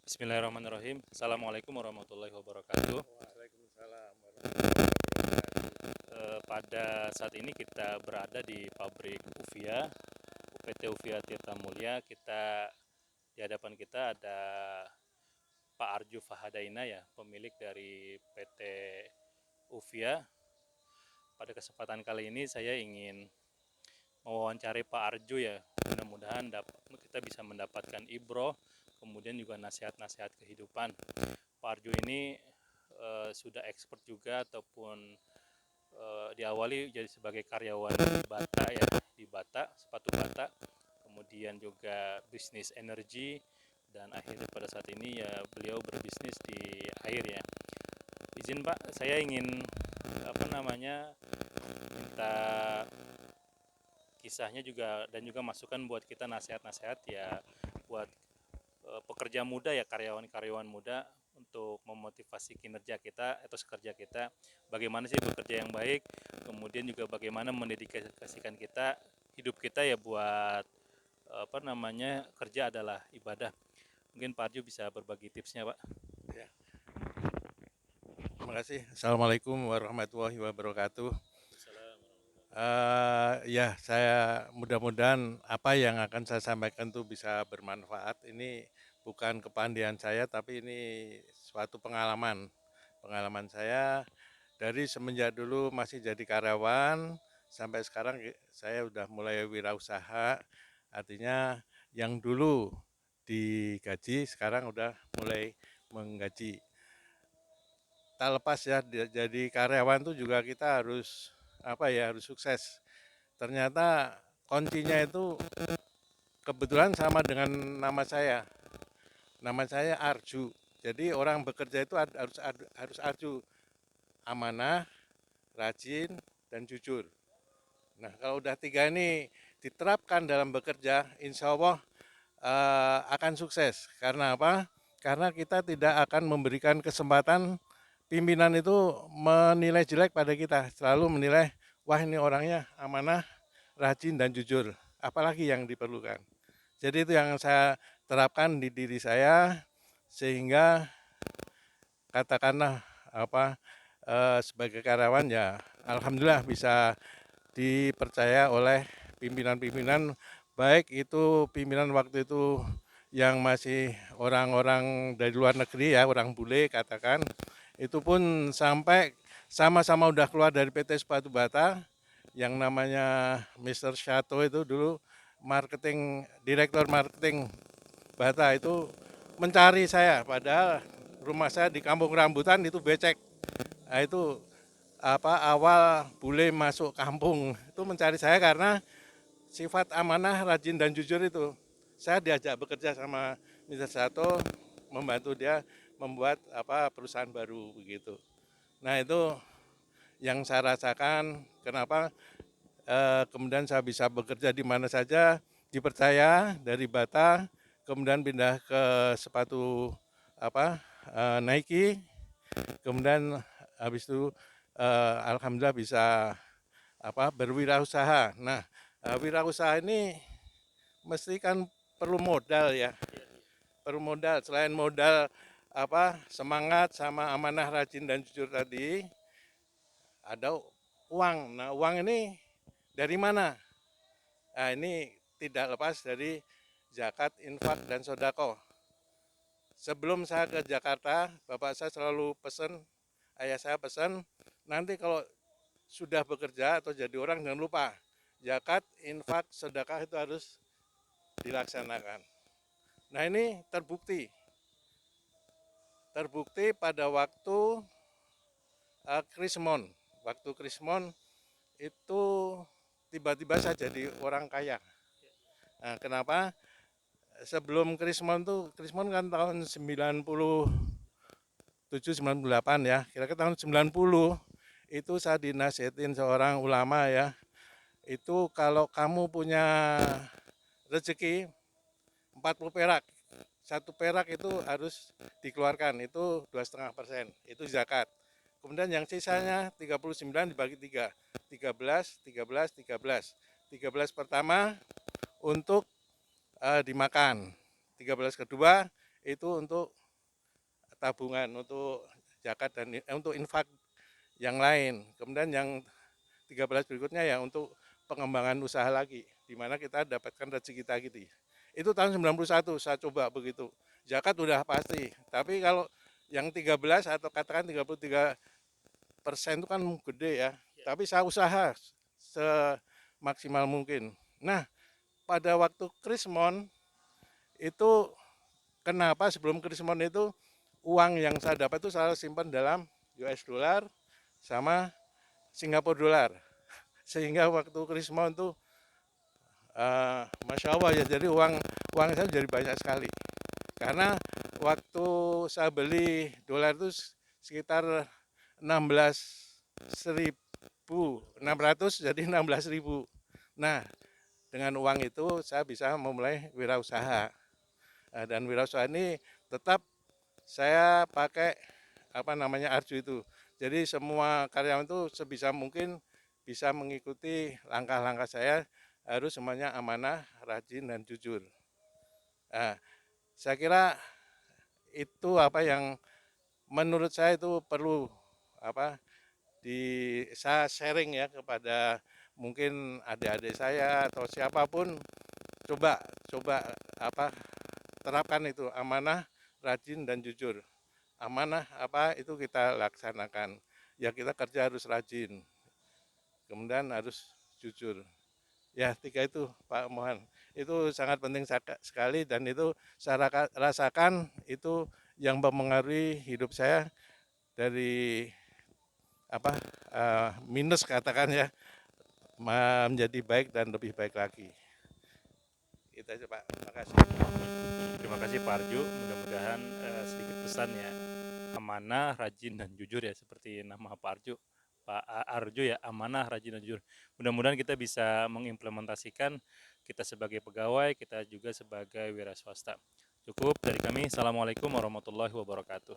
Bismillahirrahmanirrahim. Assalamualaikum warahmatullahi wabarakatuh. Waalaikumsalam warahmatullahi wabarakatuh. Pada saat ini kita berada di pabrik UVIA, PT UVIA Tirta Mulia. Di hadapan kita ada Pak Arju Fahadaina ya, pemilik dari PT UVIA. Pada kesempatan kali ini saya ingin mewawancari Pak Arju ya. Mudah-mudahan kita bisa mendapatkan ibroh, kemudian juga nasihat-nasihat kehidupan. Pak Arju ini sudah expert juga ataupun diawali jadi sebagai karyawan di Bata ya, di Bata, sepatu Bata, kemudian juga bisnis energi, dan akhirnya pada saat ini ya beliau berbisnis di air ya. Izin Pak, saya ingin minta kisahnya juga dan juga masukan buat kita nasihat-nasihat ya buat pekerja muda ya, karyawan-karyawan muda, untuk memotivasi kinerja kita atau kerja kita, bagaimana sih bekerja yang baik, kemudian juga bagaimana mendedikasikan kita hidup kita ya buat kerja adalah ibadah. Mungkin Pak Arju bisa berbagi tipsnya Pak. Ya, terima kasih. Assalamualaikum warahmatullahi wabarakatuh. Ya, saya mudah-mudahan apa yang akan saya sampaikan itu bisa bermanfaat. Ini bukan kepandaian saya, tapi ini suatu pengalaman. Pengalaman saya dari semenjak dulu masih jadi karyawan sampai sekarang saya udah mulai wirausaha. Artinya yang dulu digaji sekarang udah mulai menggaji. Tak lepas ya jadi karyawan tuh juga kita harus harus sukses. Ternyata kuncinya itu kebetulan sama dengan nama saya. Nama saya Arju. Jadi orang bekerja itu harus arju, amanah, rajin, dan jujur. Nah, kalau udah tiga ini diterapkan dalam bekerja, insya Allah akan sukses. Karena apa? Karena kita tidak akan memberikan kesempatan pimpinan itu menilai jelek pada kita. Selalu menilai, wah ini orangnya amanah, rajin, dan jujur. Apalagi yang diperlukan. Jadi itu yang saya terapkan di diri saya, sehingga katakanlah sebagai karyawan ya alhamdulillah bisa dipercaya oleh pimpinan-pimpinan, baik itu pimpinan waktu itu yang masih orang-orang dari luar negeri ya, orang bule katakan, itu pun sampai sama-sama udah keluar dari PT Sepatu Bata, yang namanya Mr. Shato itu dulu direktur marketing Bata itu mencari saya, padahal rumah saya di Kampung Rambutan itu becek. Nah, itu awal bule masuk kampung itu mencari saya karena sifat amanah, rajin, dan jujur itu. Saya diajak bekerja sama Mr. Sato, membantu dia membuat perusahaan baru begitu. Nah, itu yang saya rasakan kenapa kemudian saya bisa bekerja di mana saja, dipercaya dari Bata, kemudian pindah ke sepatu Nike, kemudian habis itu alhamdulillah bisa berwirausaha. Nah, wirausaha ini mesti kan perlu modal ya, perlu modal. Selain modal semangat sama amanah, rajin, dan jujur tadi, ada uang. Nah, uang ini dari mana? Nah, ini tidak lepas dari zakat, infak, dan sodako. Sebelum saya ke Jakarta, bapak saya selalu pesan, ayah saya pesan, nanti kalau sudah bekerja atau jadi orang jangan lupa zakat, infak, sedekah itu harus dilaksanakan. Nah, ini terbukti pada waktu Krismon. Waktu Krismon itu tiba-tiba saya jadi orang kaya. Nah, kenapa? Sebelum Krismon kan tahun 97-98 ya. Kira-kira tahun 90 itu saya dinasihatin seorang ulama ya. Itu kalau kamu punya rezeki 40 perak, satu perak itu harus dikeluarkan, itu 2,5%, itu zakat. Kemudian yang sisanya 39 dibagi 3, 13, 13, 13. 13 pertama untuk dimakan, 13 kedua itu untuk tabungan, untuk zakat dan untuk infak yang lain. Kemudian yang 13 berikutnya ya untuk pengembangan usaha lagi, di mana kita dapatkan rezeki kita gitu. Itu tahun 91 saya coba begitu. Zakat udah pasti, tapi kalau yang 13 atau katakan 33% itu kan gede ya. Tapi saya usaha semaksimal mungkin. Nah, pada waktu Krismon itu kenapa sebelum Krismon itu uang yang saya dapat itu saya simpan dalam US dollar sama Singapura dollar. Sehingga waktu Krismon itu Masya Allah ya, jadi uang saya jadi banyak sekali. Karena waktu saya beli dolar itu sekitar 16.600 jadi 16.000. Nah, dengan uang itu saya bisa memulai wirausaha. Dan wirausaha ini tetap saya pakai apa namanya Arju itu. Jadi semua karyawan itu sebisa mungkin bisa mengikuti langkah-langkah saya, harus semuanya amanah, rajin dan jujur. Nah, saya kira itu apa yang menurut saya itu perlu apa saya sharing ya kepada mungkin adik-adik saya atau siapapun, coba coba apa terapkan itu amanah, rajin dan jujur. Amanah apa itu kita laksanakan. Ya kita kerja harus rajin, kemudian harus jujur. Ya tiga itu Pak Mohan. Itu sangat penting sekali dan itu saya rasakan itu yang mempengaruhi hidup saya dari apa minus katakan ya menjadi baik dan lebih baik lagi. Itu aja Pak. Terima kasih. Terima kasih Pak Arju, mudah-mudahan sedikit pesan ya, amanah, rajin dan jujur ya, seperti nama Pak Arju. Arju ya, amanah, rajin dan jujur. Mudah-mudahan kita bisa mengimplementasikan, kita sebagai pegawai, kita juga sebagai wira swasta. Cukup dari kami. Assalamualaikum warahmatullahi wabarakatuh.